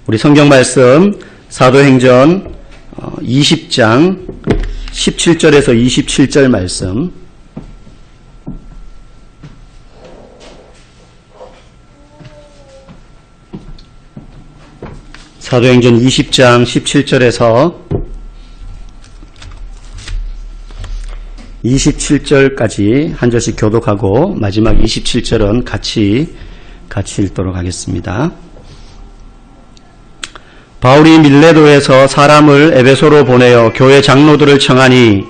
우리 성경 말씀 사도행전 20장 17절에서 27절 말씀. 사도행전 20장 17절에서 27절까지 한 절씩 교독하고 마지막 27절은 같이 읽도록 하겠습니다. 바울이 밀레도에서 사람을 에베소로 보내어 교회 장로들을 청하니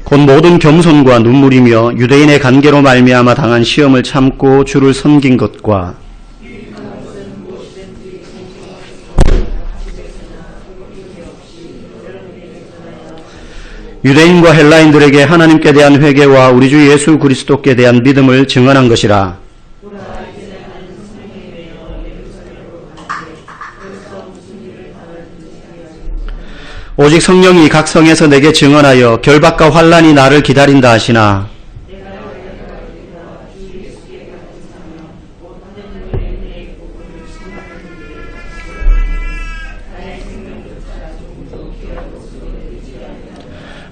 곧 모든 겸손과 눈물이며 유대인의 관계로 말미암아 당한 시험을 참고 주를 섬긴 것과 유대인과 헬라인들에게 하나님께 대한 회개와 우리 주 예수 그리스도께 대한 믿음을 증언한 것이라. 오직 성령이 각 성에서 내게 증언하여 결박과 환난이 나를 기다린다 하시나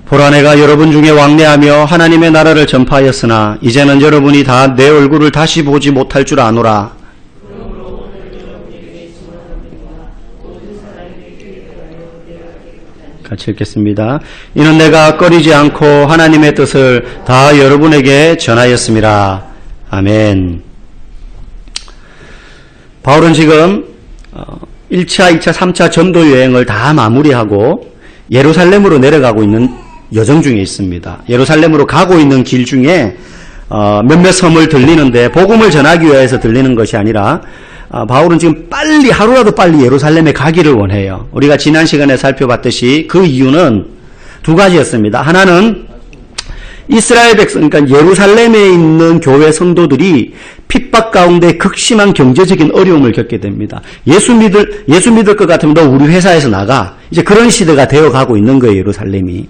보라 내가 여러분 중에 왕래하며 하나님의 나라를 전파하였으나 이제는 여러분이 다 내 얼굴을 다시 보지 못할 줄 아노라. 같이 읽겠습니다. 이는 내가 꺼리지 않고 하나님의 뜻을 다 여러분에게 전하였습니다. 아멘. 바울은 지금 1차, 2차, 3차 전도 여행을 다 마무리하고 예루살렘으로 내려가고 있는 여정 중에 있습니다. 예루살렘으로 가고 있는 길 중에 몇몇 섬을 들리는데 복음을 전하기 위해서 들리는 것이 아니라 바울은 지금 하루라도 빨리 예루살렘에 가기를 원해요. 우리가 지난 시간에 살펴봤듯이 그 이유는 두 가지였습니다. 하나는 이스라엘 백성, 그러니까 예루살렘에 있는 교회 성도들이 핍박 가운데 극심한 경제적인 어려움을 겪게 됩니다. 예수 믿을 것 같으면 너 우리 회사에서 나가. 이제 그런 시대가 되어가고 있는 거예요, 예루살렘이.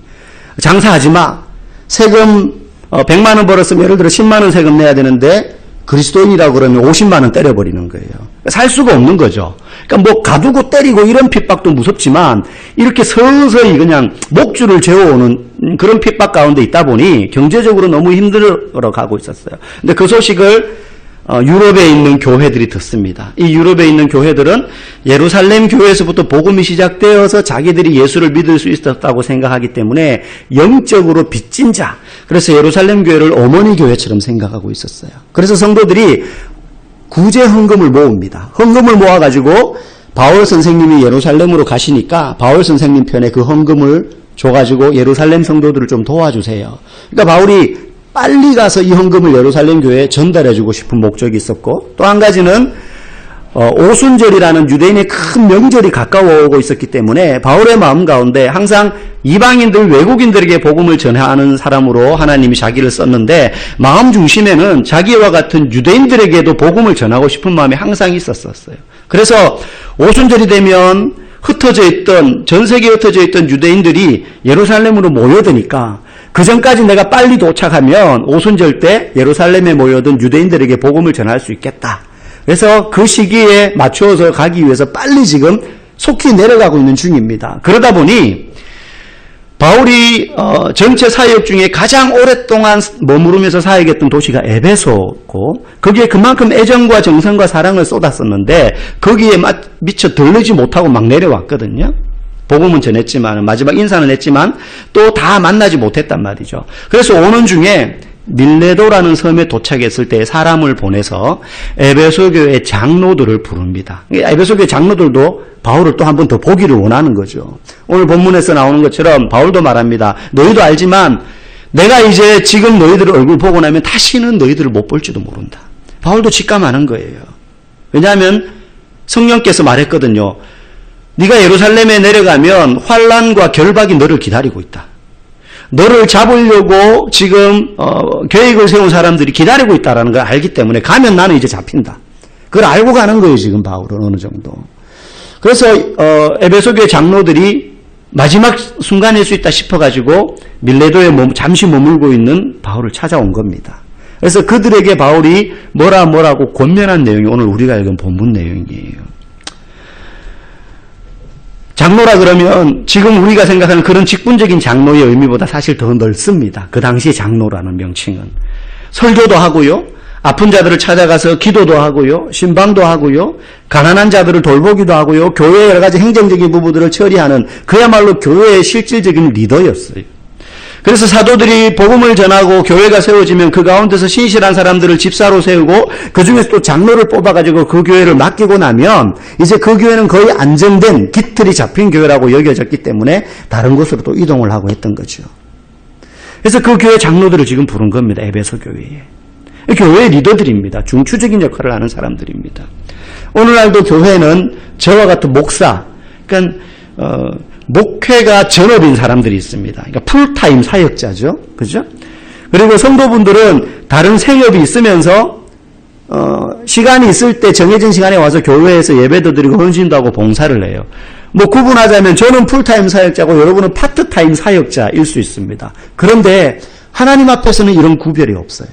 장사하지 마. 세금 100만 원 벌었으면 예를 들어 10만 원 세금 내야 되는데 그리스도인이라고 그러면 50만 원 때려버리는 거예요. 살 수가 없는 거죠. 그러니까 뭐 가두고 때리고 이런 핍박도 무섭지만 이렇게 서서히 그냥 목줄을 재워오는 그런 핍박 가운데 있다 보니 경제적으로 너무 힘들어 가고 있었어요. 근데 그 소식을 유럽에 있는 교회들이 듣습니다. 이 유럽에 있는 교회들은 예루살렘 교회에서부터 복음이 시작되어서 자기들이 예수를 믿을 수 있었다고 생각하기 때문에 영적으로 빚진 자, 그래서 예루살렘 교회를 어머니 교회처럼 생각하고 있었어요. 그래서 성도들이 구제 헌금을 모읍니다. 헌금을 모아가지고 바울 선생님이 예루살렘으로 가시니까 바울 선생님 편에 그 헌금을 줘가지고 예루살렘 성도들을 좀 도와주세요. 그러니까 바울이 빨리 가서 이 헌금을 예루살렘 교회에 전달해주고 싶은 목적이 있었고, 또 한 가지는 오순절이라는 유대인의 큰 명절이 가까워오고 있었기 때문에 바울의 마음 가운데 항상 이방인들, 외국인들에게 복음을 전하는 사람으로 하나님이 자기를 썼는데 마음 중심에는 자기와 같은 유대인들에게도 복음을 전하고 싶은 마음이 항상 있었어요. 그래서 오순절이 되면 전 세계에 흩어져 있던 유대인들이 예루살렘으로 모여드니까 그 전까지 내가 빨리 도착하면 오순절 때 예루살렘에 모여든 유대인들에게 복음을 전할 수 있겠다. 그래서 그 시기에 맞추어서 가기 위해서 빨리 지금 속히 내려가고 있는 중입니다. 그러다 보니 바울이 전체 사역 중에 가장 오랫동안 머무르면서 사역했던 도시가 에베소고 거기에 그만큼 애정과 정성과 사랑을 쏟았었는데 거기에 미처 들르지 못하고 막 내려왔거든요. 복음은 전했지만 마지막 인사는 했지만 또 다 만나지 못했단 말이죠. 그래서 오는 중에 밀레도라는 섬에 도착했을 때 사람을 보내서 에베소 교회 장로들을 부릅니다. 에베소 교회 장로들도 바울을 또 한 번 더 보기를 원하는 거죠. 오늘 본문에서 나오는 것처럼 바울도 말합니다. 너희도 알지만 내가 이제 지금 너희들 얼굴 보고 나면 다시는 너희들을 못 볼지도 모른다. 바울도 직감하는 거예요. 왜냐하면 성령께서 말했거든요. 네가 예루살렘에 내려가면 환난과 결박이 너를 기다리고 있다. 너를 잡으려고 지금 계획을 세운 사람들이 기다리고 있다는 걸 알기 때문에 가면 나는 이제 잡힌다. 그걸 알고 가는 거예요, 지금 바울은 어느 정도. 그래서 에베소 교회 장로들이 마지막 순간일 수 있다 싶어가지고 밀레도에 잠시 머물고 있는 바울을 찾아온 겁니다. 그래서 그들에게 바울이 뭐라고 권면한 내용이 오늘 우리가 읽은 본문 내용이에요. 장로라 그러면 지금 우리가 생각하는 그런 직분적인 장로의 의미보다 사실 더 넓습니다. 그 당시의 장로라는 명칭은. 설교도 하고요. 아픈 자들을 찾아가서 기도도 하고요. 신방도 하고요. 가난한 자들을 돌보기도 하고요. 교회의 여러 가지 행정적인 부분들을 처리하는 그야말로 교회의 실질적인 리더였어요. 그래서 사도들이 복음을 전하고 교회가 세워지면 그 가운데서 신실한 사람들을 집사로 세우고 그 중에서 또 장로를 뽑아가지고 그 교회를 맡기고 나면 이제 그 교회는 거의 안정된 깃틀이 잡힌 교회라고 여겨졌기 때문에 다른 곳으로 또 이동을 하고 했던 거죠. 그래서 그 교회 장로들을 지금 부른 겁니다. 에베소 교회에. 교회의 리더들입니다. 중추적인 역할을 하는 사람들입니다. 오늘날도 교회는 저와 같은 목사, 그러니까 목회가 전업인 사람들이 있습니다. 그러니까 풀타임 사역자죠. 그죠? 그리고 성도분들은 다른 생업이 있으면서 시간이 있을 때 정해진 시간에 와서 교회에서 예배도 드리고 헌신도 하고 봉사를 해요. 뭐 구분하자면 저는 풀타임 사역자고 여러분은 파트타임 사역자일 수 있습니다. 그런데 하나님 앞에서는 이런 구별이 없어요.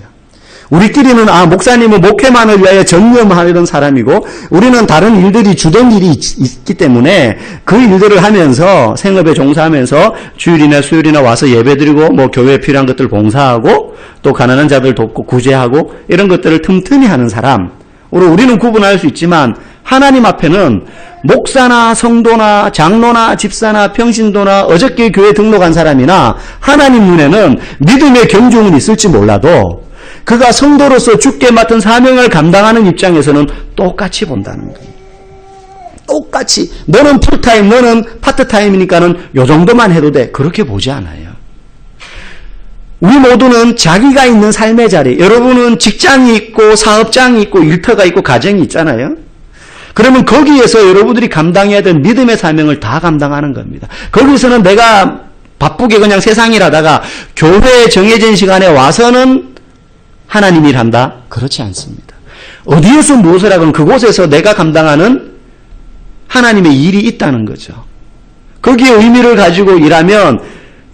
우리끼리는 목사님은 목회만을 위하여 전념하는 사람이고 우리는 다른 일들이 주된 일이 있기 때문에 그 일들을 하면서 생업에 종사하면서 주일이나 수요일이나 와서 예배드리고 뭐 교회에 필요한 것들 봉사하고 또 가난한 자들 돕고 구제하고 이런 것들을 틈틈이 하는 사람. 우리는 구분할 수 있지만 하나님 앞에는 목사나 성도나 장로나 집사나 평신도나 어저께 교회 등록한 사람이나 하나님 눈에는 믿음의 경중은 있을지 몰라도 그가 성도로서 주께 맡은 사명을 감당하는 입장에서는 똑같이 본다는 거예요. 똑같이. 너는 풀타임, 너는 파트타임이니까는 요 정도만 해도 돼. 그렇게 보지 않아요. 우리 모두는 자기가 있는 삶의 자리, 여러분은 직장이 있고 사업장이 있고 일터가 있고 가정이 있잖아요. 그러면 거기에서 여러분들이 감당해야 될 믿음의 사명을 다 감당하는 겁니다. 거기서는 내가 바쁘게 그냥 세상 일하다가 교회에 정해진 시간에 와서는 하나님 일한다? 그렇지 않습니다. 어디에서 무엇을 하건 그곳에서 내가 감당하는 하나님의 일이 있다는 거죠. 거기에 의미를 가지고 일하면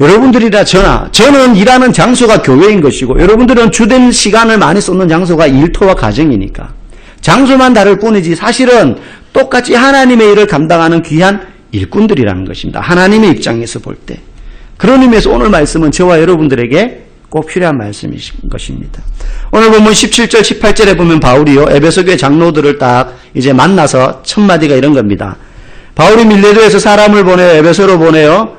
여러분들이나 저는 일하는 장소가 교회인 것이고 여러분들은 주된 시간을 많이 쏟는 장소가 일터와 가정이니까 장소만 다를 뿐이지 사실은 똑같이 하나님의 일을 감당하는 귀한 일꾼들이라는 것입니다. 하나님의 입장에서 볼 때. 그런 의미에서 오늘 말씀은 저와 여러분들에게 꼭 필요한 말씀인 것입니다. 오늘 보면 17절, 18절에 보면 바울이요, 에베소 교회 장로들을 딱 이제 만나서 첫 마디가 이런 겁니다. 바울이 밀레도에서 사람을 보내요, 에베소로 보내요,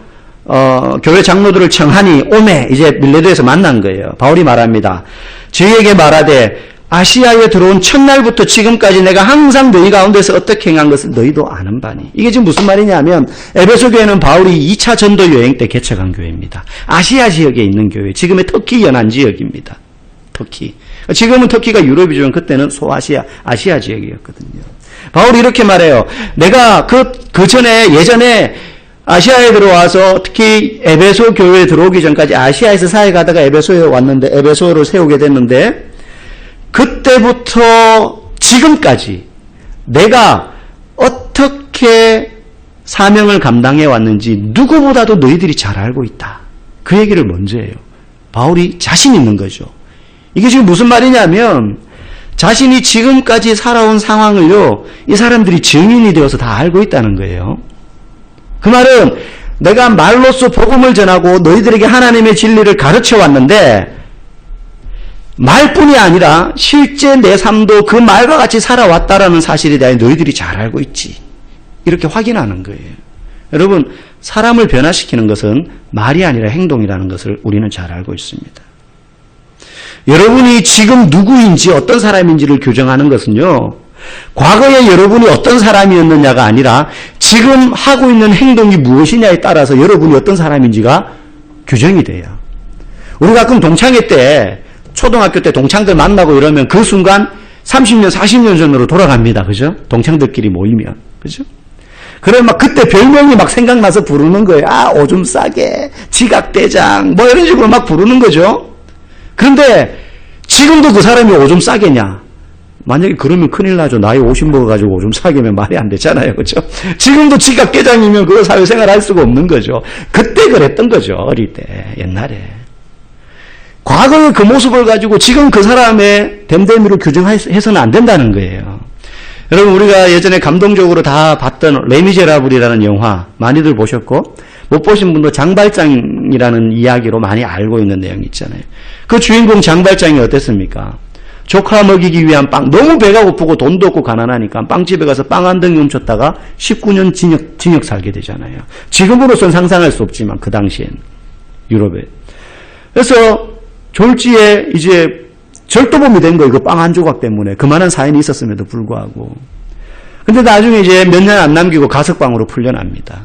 교회 장로들을 청하니 오매, 이제 밀레도에서 만난 거예요. 바울이 말합니다. 저희에게 말하되 아시아에 들어온 첫날부터 지금까지 내가 항상 너희 가운데서 어떻게 행한 것을 너희도 아는 바니. 이게 지금 무슨 말이냐면 에베소 교회는 바울이 2차 전도 여행 때 개척한 교회입니다. 아시아 지역에 있는 교회, 지금의 터키 연안 지역입니다. 터키. 지금은 터키가 유럽이지만 그때는 소아시아, 아시아 지역이었거든요. 바울이 이렇게 말해요. 내가 그 전에 예전에 아시아에 들어와서 특히 에베소 교회에 들어오기 전까지 아시아에서 사역하다가 에베소에 왔는데 에베소를 세우게 됐는데 그때부터 지금까지 내가 어떻게 사명을 감당해 왔는지 누구보다도 너희들이 잘 알고 있다. 그 얘기를 먼저 해요. 바울이 자신 있는 거죠. 이게 지금 무슨 말이냐면 자신이 지금까지 살아온 상황을요, 이 사람들이 증인이 되어서 다 알고 있다는 거예요. 그 말은 내가 말로써 복음을 전하고 너희들에게 하나님의 진리를 가르쳐 왔는데 말뿐이 아니라 실제 내 삶도 그 말과 같이 살아왔다라는 사실에 대해 너희들이 잘 알고 있지. 이렇게 확인하는 거예요. 여러분, 사람을 변화시키는 것은 말이 아니라 행동이라는 것을 우리는 잘 알고 있습니다. 여러분이 지금 누구인지 어떤 사람인지를 규정하는 것은요, 과거에 여러분이 어떤 사람이었느냐가 아니라 지금 하고 있는 행동이 무엇이냐에 따라서 여러분이 어떤 사람인지가 규정이 돼요. 우리 가끔 동창회 때 초등학교 때 동창들 만나고 이러면 그 순간 30년, 40년 전으로 돌아갑니다. 그죠? 동창들끼리 모이면. 그죠? 그래, 막 그때 별명이 막 생각나서 부르는 거예요. 오줌 싸게, 지각대장, 뭐 이런 식으로 막 부르는 거죠. 그런데 지금도 그 사람이 오줌 싸게냐? 만약에 그러면 큰일 나죠. 나이 50 먹어가지고 좀 사귀면 말이 안 되잖아요. 그렇죠? 지금도 지각 개장이면 그거 사회생활 할 수가 없는 거죠. 그때 그랬던 거죠. 어릴 때, 옛날에. 과거의 그 모습을 가지고 지금 그 사람의 됨됨이로 규정해서는 안 된다는 거예요. 여러분, 우리가 예전에 감동적으로 다 봤던 레미제라블이라는 영화 많이들 보셨고, 못 보신 분도 장발장이라는 이야기로 많이 알고 있는 내용이 있잖아요. 그 주인공 장발장이 어땠습니까? 조카 먹이기 위한 빵, 너무 배가 고프고 돈도 없고 가난하니까 빵집에 가서 빵 한 덩이 훔쳤다가 19년 징역 살게 되잖아요. 지금으로선 상상할 수 없지만 그 당시엔 유럽에. 그래서 졸지에 이제 절도범이 된 거예요. 그 빵 한 조각 때문에. 그만한 사연이 있었음에도 불구하고. 근데 나중에 이제 몇 년 안 남기고 가석방으로 풀려납니다.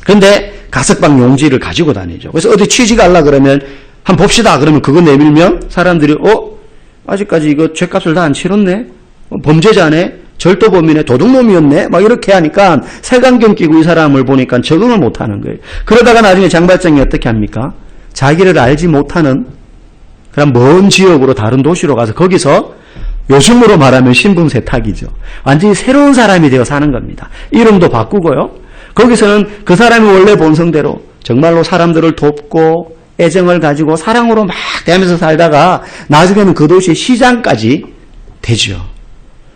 그런데 가석방 용지를 가지고 다니죠. 그래서 어디 취직 하려 그러면 한번 봅시다. 그러면 그거 내밀면 사람들이 아직까지 이거 죗값을 다 안 치렀네? 범죄자네? 절도범이네? 도둑놈이었네? 막 이렇게 하니까 색안경 끼고 이 사람을 보니까 적응을 못하는 거예요. 그러다가 나중에 장발장이 어떻게 합니까? 자기를 알지 못하는 그런 먼 지역으로 다른 도시로 가서 거기서 요즘으로 말하면 신분 세탁이죠. 완전히 새로운 사람이 되어 사는 겁니다. 이름도 바꾸고요. 거기서는 그 사람이 원래 본성대로 정말로 사람들을 돕고 애정을 가지고 사랑으로 막 대하면서 살다가 나중에는 그 도시의 시장까지 되죠.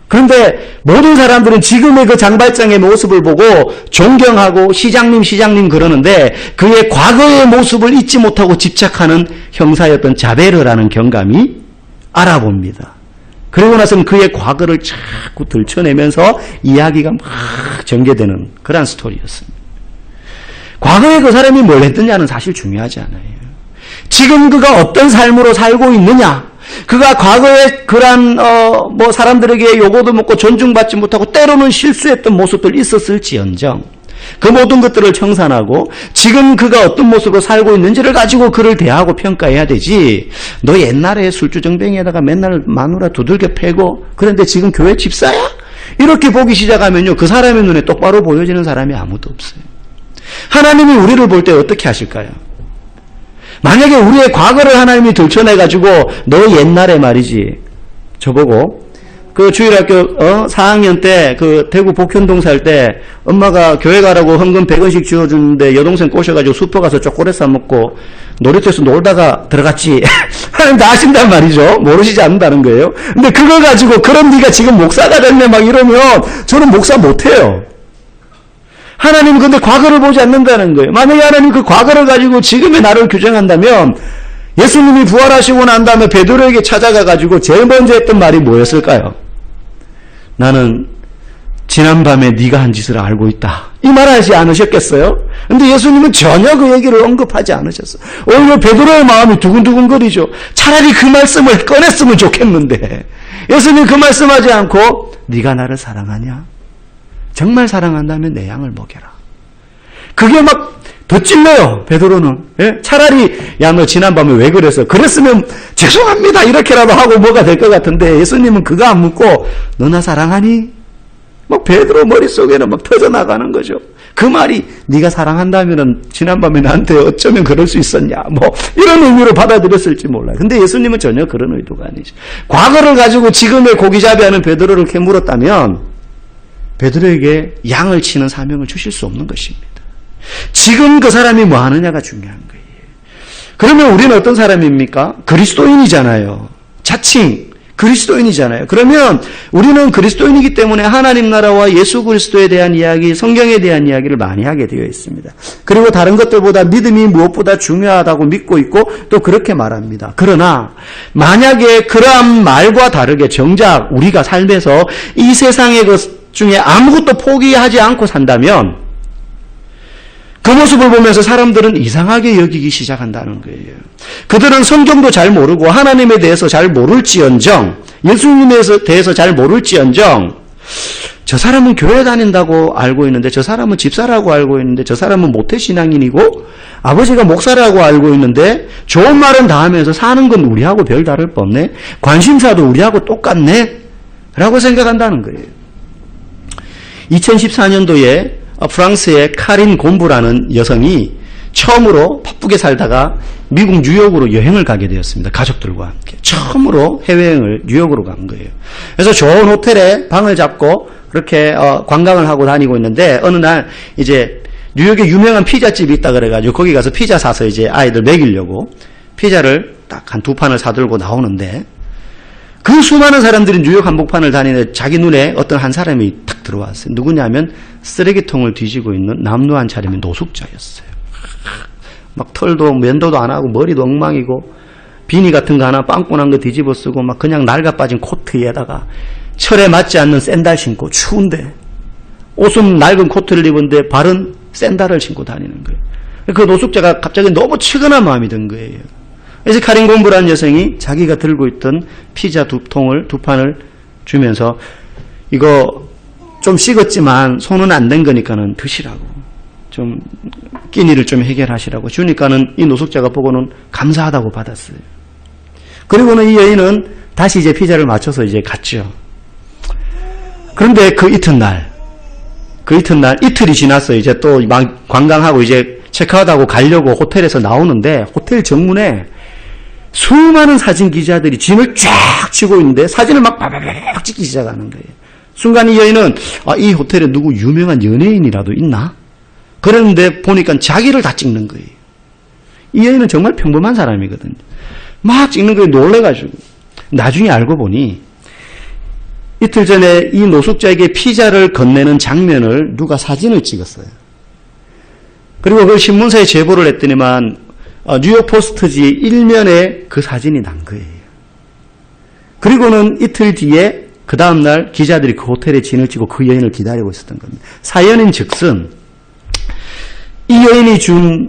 그런데 모든 사람들은 지금의 그 장발장의 모습을 보고 존경하고 시장님 그러는데 그의 과거의 모습을 잊지 못하고 집착하는 형사였던 자베르라는 경감이 알아봅니다. 그리고 나서는 그의 과거를 자꾸 들춰내면서 이야기가 막 전개되는 그런 스토리였습니다. 과거에 그 사람이 뭘 했느냐는 사실 중요하지 않아요. 지금 그가 어떤 삶으로 살고 있느냐, 그가 과거에 그러한 사람들에게 요구도 먹고 존중받지 못하고 때로는 실수했던 모습들 있었을지언정 그 모든 것들을 청산하고 지금 그가 어떤 모습으로 살고 있는지를 가지고 그를 대하고 평가해야 되지. 너 옛날에 술주정뱅이에다가 맨날 마누라 두들겨 패고 그런데 지금 교회 집사야? 이렇게 보기 시작하면요, 그 사람의 눈에 똑바로 보여지는 사람이 아무도 없어요. 하나님이 우리를 볼 때 어떻게 하실까요? 만약에 우리의 과거를 하나님이 들춰내가지고 너 옛날에 말이지, 저보고 그 주일학교 4학년 때 그 대구 복현동 살 때 엄마가 교회 가라고 헌금 100원씩 주어주는데 여동생 꼬셔가지고 숲에 가서 초콜릿 사 먹고 놀이터에서 놀다가 들어갔지. 하나님 다 아신단 말이죠. 모르시지 않는다는 거예요. 근데 그걸 가지고 그럼 네가 지금 목사가 됐네 막 이러면 저는 목사 못해요. 하나님은 근데 과거를 보지 않는다는 거예요. 만약에 하나님 그 과거를 가지고 지금의 나를 규정한다면 예수님이 부활하시고 난 다음에 베드로에게 찾아가가지고 제일 먼저 했던 말이 뭐였을까요? 나는 지난밤에 네가 한 짓을 알고 있다. 이 말 하지 않으셨겠어요? 근데 예수님은 전혀 그 얘기를 언급하지 않으셨어요. 오히려 베드로의 마음이 두근두근거리죠. 차라리 그 말씀을 꺼냈으면 좋겠는데 예수님 그 말씀하지 않고 네가 나를 사랑하냐? 정말 사랑한다면 내 양을 먹여라. 그게 막 더 찔러요, 베드로는. 예? 차라리 야 너 지난밤에 왜 그랬어? 그랬으면 죄송합니다 이렇게라도 하고 뭐가 될 것 같은데 예수님은 그거 안 묻고 너 나 사랑하니? 막 베드로 머릿속에는 막 터져나가는 거죠. 그 말이 네가 사랑한다면 지난밤에 나한테 어쩌면 그럴 수 있었냐 뭐 이런 의미로 받아들였을지 몰라요. 근데 예수님은 전혀 그런 의도가 아니죠. 과거를 가지고 지금의 고기잡이하는 베드로를 캐물었다면 베드로에게 양을 치는 사명을 주실 수 없는 것입니다. 지금 그 사람이 뭐 하느냐가 중요한 거예요. 그러면 우리는 어떤 사람입니까? 그리스도인이잖아요. 자칭 그리스도인이잖아요. 그러면 우리는 그리스도인이기 때문에 하나님 나라와 예수 그리스도에 대한 이야기, 성경에 대한 이야기를 많이 하게 되어 있습니다. 그리고 다른 것들보다 믿음이 무엇보다 중요하다고 믿고 있고 또 그렇게 말합니다. 그러나 만약에 그러한 말과 다르게 정작 우리가 삶에서 이 세상의 것 중에 아무것도 포기하지 않고 산다면 그 모습을 보면서 사람들은 이상하게 여기기 시작한다는 거예요. 그들은 성경도 잘 모르고 하나님에 대해서 잘 모를지언정, 예수님에 대해서 잘 모를지언정, 저 사람은 교회 다닌다고 알고 있는데, 저 사람은 집사라고 알고 있는데, 저 사람은 모태신앙인이고 아버지가 목사라고 알고 있는데 좋은 말은 다 하면서 사는 건 우리하고 별 다를 바 없네, 관심사도 우리하고 똑같네 라고 생각한다는 거예요. 2014년도에 프랑스의 카린 곰부라는 여성이 처음으로 바쁘게 살다가 미국 뉴욕으로 여행을 가게 되었습니다. 가족들과 함께. 처음으로 해외여행을 뉴욕으로 간 거예요. 그래서 좋은 호텔에 방을 잡고 그렇게 관광을 하고 다니고 있는데 어느 날 이제 뉴욕에 유명한 피자집이 있다 그래가지고 거기 가서 피자 사서 이제 아이들 먹이려고 피자를 딱 한 2판을 사들고 나오는데 그 수많은 사람들이 뉴욕 한복판을 다니는데 자기 눈에 어떤 한 사람이 탁 들어왔어요. 누구냐면 쓰레기통을 뒤지고 있는 남루한 차림의 노숙자였어요. 막 털도 면도도 안 하고 머리도 엉망이고 비니 같은 거 하나 빵꾸난 거 뒤집어 쓰고 막 그냥 낡아 빠진 코트에다가 철에 맞지 않는 샌들 신고 추운데 옷은 낡은 코트를 입은데 발은 샌들을 신고 다니는 거예요. 그 노숙자가 갑자기 너무 측은한 마음이 든 거예요. 그래서 카린 곰브라는 여성이 자기가 들고 있던 피자 2판을 주면서 이거 좀 식었지만 손은 안 된 거니까는 드시라고 좀 끼니를 좀 해결하시라고 주니까는 이 노숙자가 보고는 감사하다고 받았어요. 그리고는 이 여인은 다시 이제 피자를 맞춰서 이제 갔죠. 그런데 그 이튿날 이틀이 지났어요. 이제 또 관광하고 이제 체크아웃하고 가려고 호텔에서 나오는데 호텔 정문에 수많은 사진 기자들이 짐을 쫙 치고 있는데 사진을 막 바바박 찍기 시작하는 거예요. 순간 이 여인은 이 호텔에 누구 유명한 연예인이라도 있나? 그랬는데 보니까 자기를 다 찍는 거예요. 이 여인은 정말 평범한 사람이거든요. 막 찍는 거에 놀래가지고 나중에 알고 보니 이틀 전에 이 노숙자에게 피자를 건네는 장면을 누가 사진을 찍었어요. 그리고 그걸 신문사에 제보를 했더니만 뉴욕 포스트지 일면에 그 사진이 난 거예요. 그리고는 이틀 뒤에 그 다음날 기자들이 그 호텔에 진을 치고 그 여인을 기다리고 있었던 겁니다. 사연인 즉슨 이 여인이 준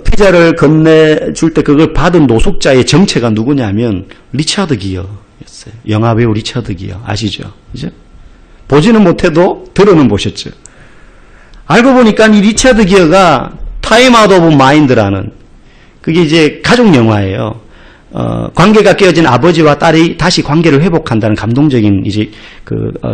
피자를 건네줄 때 그걸 받은 노숙자의 정체가 누구냐면 리차드 기어였어요. 영화배우 리차드 기어 아시죠? 그죠? 보지는 못해도 들어는 보셨죠? 알고 보니까 이 리차드 기어가 타임 아웃 오브 마인드라는 그게 이제 가족 영화예요. 관계가 깨어진 아버지와 딸이 다시 관계를 회복한다는 감동적인 이제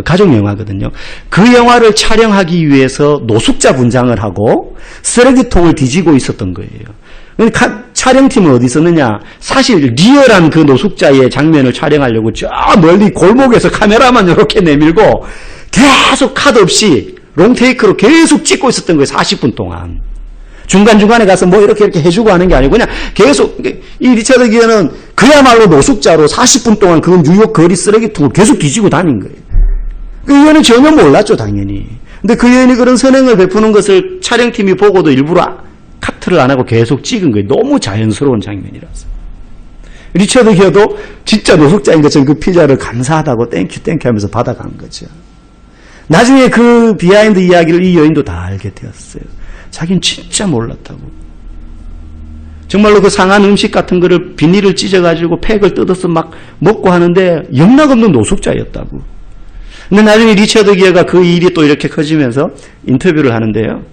가족 영화거든요. 그 영화를 촬영하기 위해서 노숙자 분장을 하고 쓰레기통을 뒤지고 있었던 거예요. 촬영팀은 어디 있었느냐? 사실 리얼한 그 노숙자의 장면을 촬영하려고 저 멀리 골목에서 카메라만 이렇게 내밀고 계속 카드 없이 롱테이크로 계속 찍고 있었던 거예요. 40분 동안. 중간중간에 가서 뭐 이렇게 해주고 하는 게 아니고 그냥 계속 이 리차드 기어는 그야말로 노숙자로 40분 동안 그 뉴욕 거리 쓰레기통을 계속 뒤지고 다닌 거예요. 그 여인은 전혀 몰랐죠, 당연히. 근데 그 여인이 그런 선행을 베푸는 것을 촬영팀이 보고도 일부러 카트를 안 하고 계속 찍은 거예요. 너무 자연스러운 장면이라서. 리차드 기어도 진짜 노숙자인 것처럼 그 피자를 감사하다고 땡큐 하면서 받아간 거죠. 나중에 그 비하인드 이야기를 이 여인도 다 알게 되었어요. 자기는 진짜 몰랐다고. 정말로 그 상한 음식 같은 거를 비닐을 찢어가지고 팩을 뜯어서 막 먹고 하는데 영락없는 노숙자였다고. 근데 나중에 리처드 기어가 그 일이 또 이렇게 커지면서 인터뷰를 하는데요.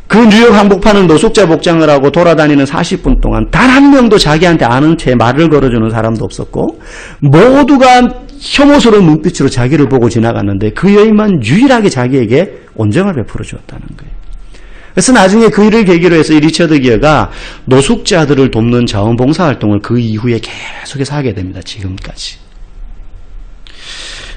그 뉴욕 한복판은 노숙자 복장을 하고 돌아다니는 40분 동안 단 한 명도 자기한테 아는 채 말을 걸어주는 사람도 없었고 모두가 혐오스러운 눈빛으로 자기를 보고 지나갔는데 그 여인만 유일하게 자기에게 온정을 베풀어 주었다는 거예요. 그래서 나중에 그 일을 계기로 해서 이 리처드 기어가 노숙자들을 돕는 자원봉사활동을 그 이후에 계속해서 하게 됩니다. 지금까지.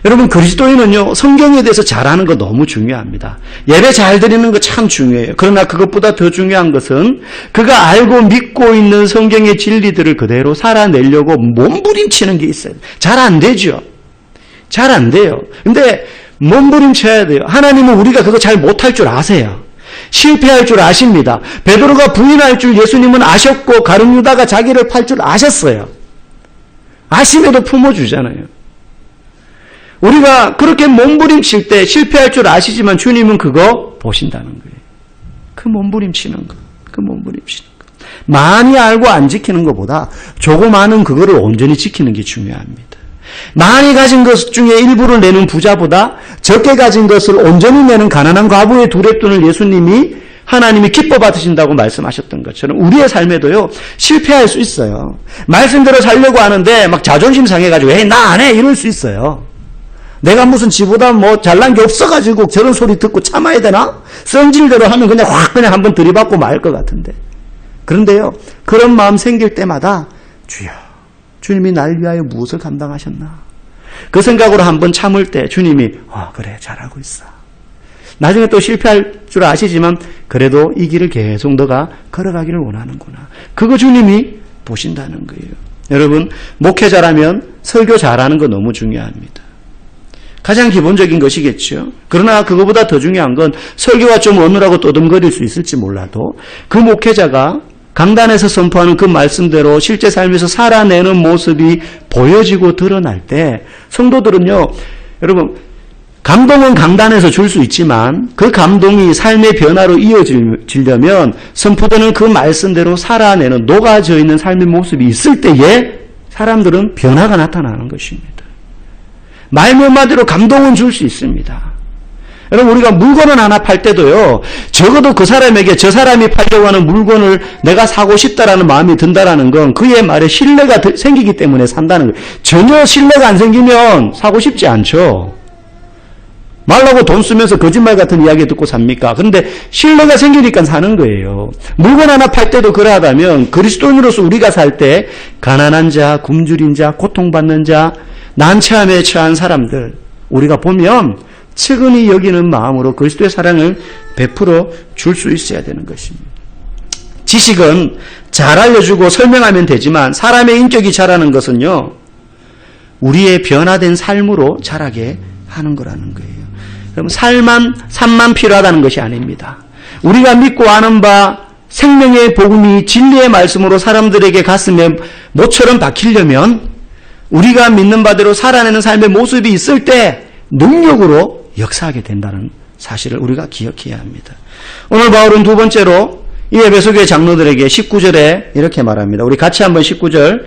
여러분 그리스도인은요 성경에 대해서 잘 아는 거 너무 중요합니다. 예배 잘 드리는 거 참 중요해요. 그러나 그것보다 더 중요한 것은 그가 알고 믿고 있는 성경의 진리들을 그대로 살아내려고 몸부림치는 게 있어요. 잘 안 되죠. 잘 안 돼요. 근데 몸부림쳐야 돼요. 하나님은 우리가 그거 잘 못할 줄 아세요. 실패할 줄 아십니다. 베드로가 부인할 줄 예수님은 아셨고 가룟 유다가 자기를 팔 줄 아셨어요. 아심에도 품어주잖아요. 우리가 그렇게 몸부림칠 때 실패할 줄 아시지만 주님은 그거 보신다는 거예요. 그 몸부림치는 거. 그 몸부림치는 거. 많이 알고 안 지키는 것보다 조그마한 그거를 온전히 지키는 게 중요합니다. 많이 가진 것 중에 일부를 내는 부자보다 적게 가진 것을 온전히 내는 가난한 과부의 두랩돈을 예수님이 하나님이 기뻐 받으신다고 말씀하셨던 것처럼 우리의 삶에도요 실패할 수 있어요. 말씀대로 살려고 하는데 막 자존심 상해가지고 에이 나 안 해 이럴 수 있어요. 내가 무슨 지보다 뭐 잘난 게 없어가지고 저런 소리 듣고 참아야 되나? 성질대로 하면 그냥 확 그냥 한번 들이받고 말 것 같은데. 그런데요, 그런 마음 생길 때마다 주여, 주님이 날 위하여 무엇을 감당하셨나? 그 생각으로 한번 참을 때 주님이 그래 잘하고 있어. 나중에 또 실패할 줄 아시지만 그래도 이 길을 계속 너가 걸어가기를 원하는구나. 그거 주님이 보신다는 거예요. 여러분, 목회자라면 설교 잘하는 거 너무 중요합니다. 가장 기본적인 것이겠죠. 그러나 그거보다 더 중요한 건 설교가 좀 어느라고 떠듬거릴 수 있을지 몰라도 그 목회자가 강단에서 선포하는 그 말씀대로 실제 삶에서 살아내는 모습이 보여지고 드러날 때 성도들은요, 여러분, 감동은 강단에서 줄 수 있지만 그 감동이 삶의 변화로 이어지려면 선포되는 그 말씀대로 살아내는 녹아져 있는 삶의 모습이 있을 때에 사람들은 변화가 나타나는 것입니다. 말 몇 마디로 감동은 줄 수 있습니다. 여러분, 우리가 물건을 하나 팔 때도요, 적어도 그 사람에게 저 사람이 팔려고 하는 물건을 내가 사고 싶다라는 마음이 든다라는 건 그의 말에 신뢰가 생기기 때문에 산다는 거예요. 전혀 신뢰가 안 생기면 사고 싶지 않죠. 말라고 돈 쓰면서 거짓말 같은 이야기 듣고 삽니까? 그런데 신뢰가 생기니까 사는 거예요. 물건 하나 팔 때도 그러하다면 그리스도인으로서 우리가 살 때 가난한 자, 굶주린 자, 고통받는 자, 난처함에 처한 사람들 우리가 보면 측은히 여기는 마음으로 그리스도의 사랑을 베풀어 줄 수 있어야 되는 것입니다. 지식은 잘 알려주고 설명하면 되지만 사람의 인격이 자라는 것은요, 우리의 변화된 삶으로 자라게 하는 거라는 거예요. 그럼 삶만 필요하다는 것이 아닙니다. 우리가 믿고 아는 바 생명의 복음이 진리의 말씀으로 사람들에게 가슴에 모처럼 박히려면 우리가 믿는 바대로 살아내는 삶의 모습이 있을 때 능력으로 역사하게 된다는 사실을 우리가 기억해야 합니다. 오늘 바울은 두 번째로 이 에베소교회 장로들에게 19절에 이렇게 말합니다. 우리 같이 한번 19절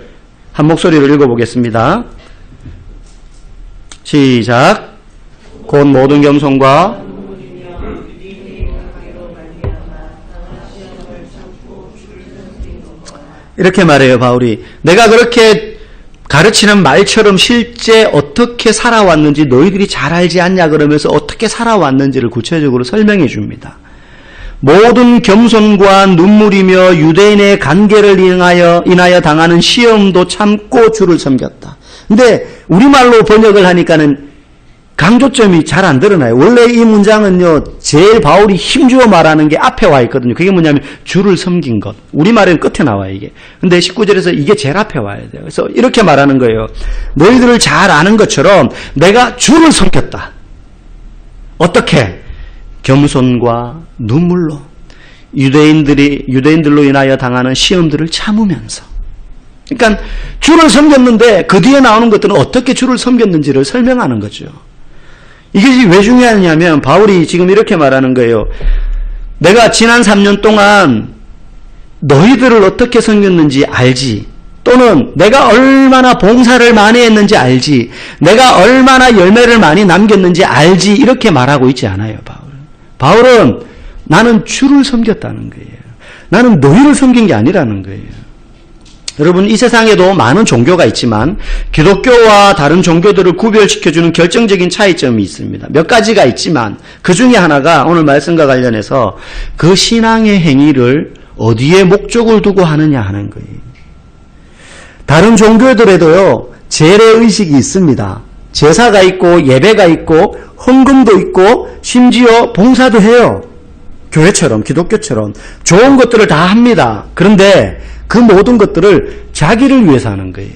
한 목소리로 읽어보겠습니다. 시작. 곧 모든 겸손과 이렇게 말해요, 바울이. 내가 그렇게 가르치는 말처럼 실제 어떻게 살아왔는지 너희들이 잘 알지 않냐 그러면서 어떻게 살아왔는지를 구체적으로 설명해 줍니다. 모든 겸손과 눈물이며 유대인의 관계를 인하여 당하는 시험도 참고 주를 섬겼다. 근데 우리말로 번역을 하니까는 강조점이 잘 안 드러나요. 원래 이 문장은요, 제일 바울이 힘주어 말하는 게 앞에 와 있거든요. 그게 뭐냐면 주를 섬긴 것. 우리말에는 끝에 나와요, 이게. 근데 19절에서 이게 제일 앞에 와야 돼요. 그래서 이렇게 말하는 거예요. 너희들을 잘 아는 것처럼 내가 주를 섬겼다. 어떻게? 겸손과 눈물로 유대인들로 인하여 당하는 시험들을 참으면서. 그러니까 주를 섬겼는데 그 뒤에 나오는 것들은 어떻게 주를 섬겼는지를 설명하는 거죠. 이게 왜 중요하냐면 바울이 지금 이렇게 말하는 거예요. 내가 지난 3년 동안 너희들을 어떻게 섬겼는지 알지. 또는 내가 얼마나 봉사를 많이 했는지 알지. 내가 얼마나 열매를 많이 남겼는지 알지. 이렇게 말하고 있지 않아요, 바울은 나는 주를 섬겼다는 거예요. 나는 너희를 섬긴 게 아니라는 거예요. 여러분, 이 세상에도 많은 종교가 있지만 기독교와 다른 종교들을 구별시켜주는 결정적인 차이점이 있습니다. 몇 가지가 있지만 그 중에 하나가 오늘 말씀과 관련해서 그 신앙의 행위를 어디에 목적을 두고 하느냐 하는 거예요. 다른 종교들에도요, 재래의식이 있습니다. 제사가 있고 예배가 있고 헌금도 있고 심지어 봉사도 해요. 교회처럼, 기독교처럼 좋은 것들을 다 합니다. 그런데 그 모든 것들을 자기를 위해서 하는 거예요.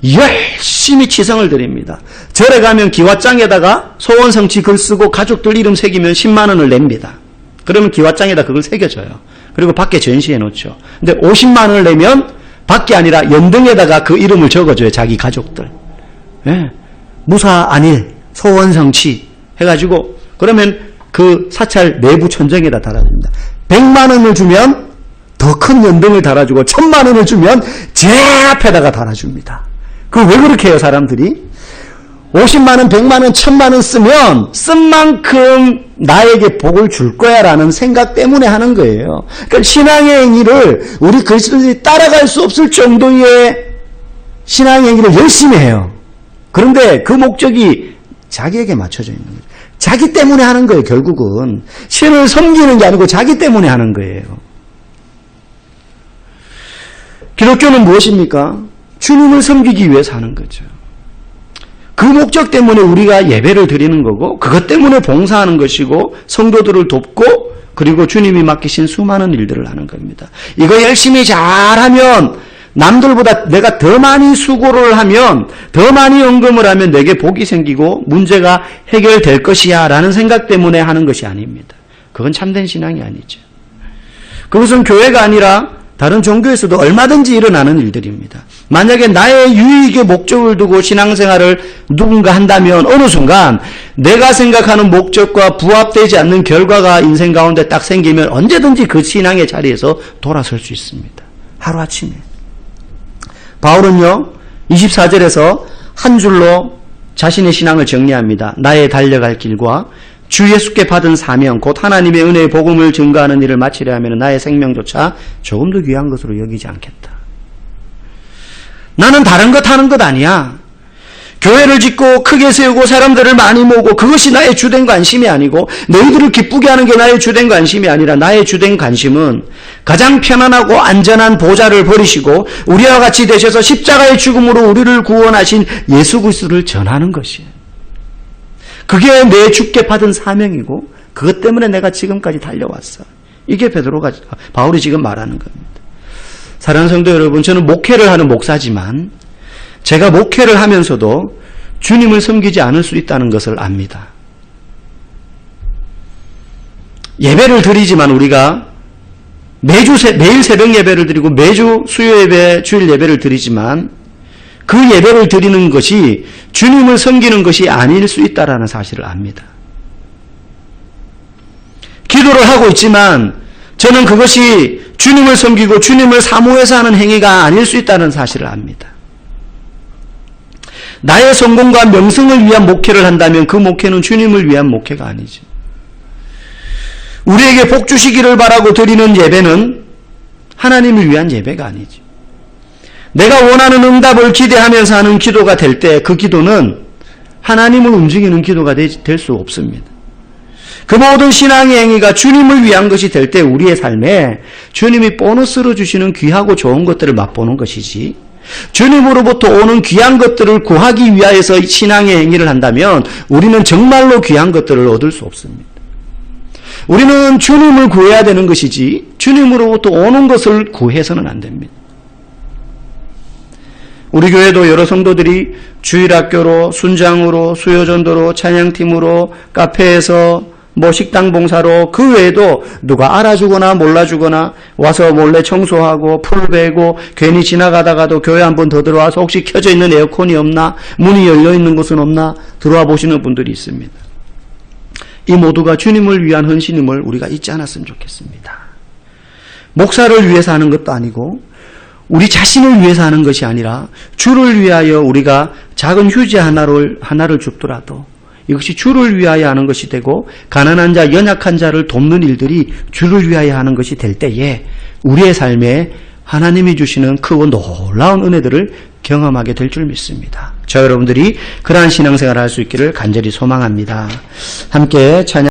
열심히 치성을 드립니다. 절에 가면 기와장에다가 소원성취 글 쓰고 가족들 이름 새기면 10만 원을 냅니다. 그러면 기와장에다 그걸 새겨줘요. 그리고 밖에 전시해 놓죠. 근데 50만 원을 내면 밖에 아니라 연등에다가 그 이름을 적어줘요. 자기 가족들. 예. 무사 안일, 소원성취 해가지고 그러면 그 사찰 내부 천정에다 달아줍니다. 100만 원을 주면 더 큰 연등을 달아주고 1000만 원을 주면 제일 앞에다가 달아줍니다. 그걸 왜 그렇게 해요, 사람들이? 50만 원, 100만 원, 1000만 원 쓰면 쓴 만큼 나에게 복을 줄 거야 라는 생각 때문에 하는 거예요. 그러니까 신앙의 행위를 우리 그리스도인들이 따라갈 수 없을 정도의 신앙의 행위를 열심히 해요. 그런데 그 목적이 자기에게 맞춰져 있는 거죠. 자기 때문에 하는 거예요. 결국은 신을 섬기는 게 아니고 자기 때문에 하는 거예요. 기독교는 무엇입니까? 주님을 섬기기 위해서 하는 거죠. 그 목적 때문에 우리가 예배를 드리는 거고 그것 때문에 봉사하는 것이고 성도들을 돕고 그리고 주님이 맡기신 수많은 일들을 하는 겁니다. 이거 열심히 잘하면 남들보다 내가 더 많이 수고를 하면 더 많이 헌금을 하면 내게 복이 생기고 문제가 해결될 것이야 라는 생각 때문에 하는 것이 아닙니다. 그건 참된 신앙이 아니죠. 그것은 교회가 아니라 다른 종교에서도 얼마든지 일어나는 일들입니다. 만약에 나의 유익의 목적을 두고 신앙생활을 누군가 한다면 어느 순간 내가 생각하는 목적과 부합되지 않는 결과가 인생 가운데 딱 생기면 언제든지 그 신앙의 자리에서 돌아설 수 있습니다. 하루아침에. 바울은요 24절에서 한 줄로 자신의 신앙을 정리합니다. 나의 달려갈 길과 주 예수께 받은 사명 곧 하나님의 은혜의 복음을 증거하는 일을 마치려 하면 나의 생명조차 조금 더 귀한 것으로 여기지 않겠다. 나는 다른 것 하는 것 아니야. 교회를 짓고 크게 세우고 사람들을 많이 모으고 그것이 나의 주된 관심이 아니고 너희들을 기쁘게 하는 게 나의 주된 관심이 아니라 나의 주된 관심은 가장 편안하고 안전한 보좌를 버리시고 우리와 같이 되셔서 십자가의 죽음으로 우리를 구원하신 예수 그리스도를 전하는 것이에요. 그게 내 주께 받은 사명이고 그것 때문에 내가 지금까지 달려왔어. 이게 바울이 지금 말하는 겁니다. 사랑하는 성도 여러분, 저는 목회를 하는 목사지만 제가 목회를 하면서도 주님을 섬기지 않을 수 있다는 것을 압니다. 예배를 드리지만 우리가 매일 새벽 예배를 드리고 매주 수요 예배, 주일 예배를 드리지만 그 예배를 드리는 것이 주님을 섬기는 것이 아닐 수 있다는 사실을 압니다. 기도를 하고 있지만 저는 그것이 주님을 섬기고 주님을 사모해서 하는 행위가 아닐 수 있다는 사실을 압니다. 나의 성공과 명성을 위한 목회를 한다면 그 목회는 주님을 위한 목회가 아니죠. 우리에게 복 주시기를 바라고 드리는 예배는 하나님을 위한 예배가 아니죠. 내가 원하는 응답을 기대하면서 하는 기도가 될 때 그 기도는 하나님을 움직이는 기도가 될 수 없습니다. 그 모든 신앙의 행위가 주님을 위한 것이 될 때 우리의 삶에 주님이 보너스로 주시는 귀하고 좋은 것들을 맛보는 것이지 주님으로부터 오는 귀한 것들을 구하기 위하여서 신앙의 행위를 한다면 우리는 정말로 귀한 것들을 얻을 수 없습니다. 우리는 주님을 구해야 되는 것이지 주님으로부터 오는 것을 구해서는 안 됩니다. 우리 교회도 여러 성도들이 주일학교로, 순장으로, 수요전도로, 찬양팀으로, 카페에서, 식당 봉사로 그 외에도 누가 알아주거나 몰라주거나 와서 몰래 청소하고 풀 베고 괜히 지나가다가도 교회 한 번 더 들어와서 혹시 켜져 있는 에어컨이 없나, 문이 열려 있는 곳은 없나 들어와 보시는 분들이 있습니다. 이 모두가 주님을 위한 헌신임을 우리가 잊지 않았으면 좋겠습니다. 목사를 위해서 하는 것도 아니고 우리 자신을 위해서 하는 것이 아니라 주를 위하여 우리가 작은 휴지 하나를 줍더라도 이것이 주를 위하여 하는 것이 되고 가난한 자, 연약한 자를 돕는 일들이 주를 위하여 하는 것이 될 때에 우리의 삶에 하나님이 주시는 크고 놀라운 은혜들을 경험하게 될 줄 믿습니다. 저 여러분들이 그러한 신앙생활을 할 수 있기를 간절히 소망합니다. 함께 찬양